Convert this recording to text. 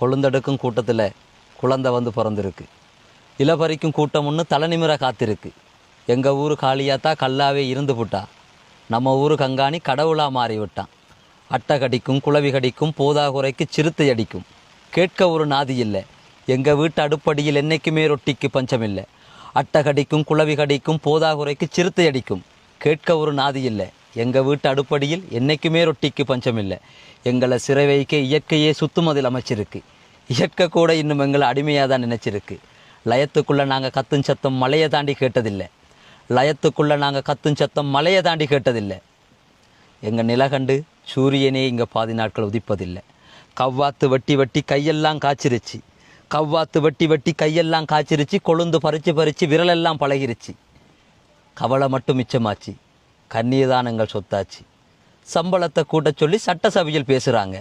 கொழுந்தெடுக்கும் கூட்டத்தில் குழந்தை வந்து பிறந்திருக்கு. இலபறிக்கும் கூட்டம் ஒன்று தலைநிமிர காத்திருக்கு. எங்கள் ஊர் காளியாத்தா கல்லாவே இருந்து புட்டா. நம்ம ஊர் கங்காணி கடவுளாக மாறி விட்டான். அட்டை கடிக்கும், குளவி கடிக்கும், போதாகுறைக்கு சிறுத்தை அடிக்கும். கேட்க ஒரு நாதி இல்லை. எங்கள் வீட்டு அடுப்படியில் என்றைக்குமே ரொட்டிக்கு பஞ்சமில்லை. அட்டை கடிக்கும், குளவி கடிக்கும், போதாகுறைக்கு சிறுத்தை அடிக்கும். கேட்க ஒரு நாதி இல்லை. எங்கள் வீட்டு அடுப்படியில் என்றைக்குமே ரொட்டிக்கு பஞ்சமில்லை. எங்களை சிறை வைக்க இயற்கையே சுத்துமதில் அமைச்சிருக்கு. இயற்கை கூட இன்னும் எங்களை அடிமையாக தான் நினச்சிருக்கு. லயத்துக்குள்ளே நாங்கள் கத்தும் சத்தம் மலையை தாண்டி கேட்டதில்லை. லயத்துக்குள்ளே நாங்கள் கத்தும் சத்தம் மலையை தாண்டி கேட்டதில்லை. எங்கள் நிலகண்டு சூரியனே இங்கே பாதி நாட்கள் உதிப்பதில்லை. கவ்வாத்து வெட்டி வெட்டி கையெல்லாம் காய்ச்சிருச்சு. கவ்வாத்து வெட்டி வெட்டி கையெல்லாம் காய்ச்சிருச்சு. கொழுந்து பறித்து பறித்து விரலெல்லாம் பழகிருச்சு. கவலை மட்டும் மிச்சமாச்சு. கண்ணீர் தான் எங்கள் சொத்தாச்சு. சம்பளத்தை கூட்ட சொல்லி சட்டசபையில் பேசுகிறாங்க.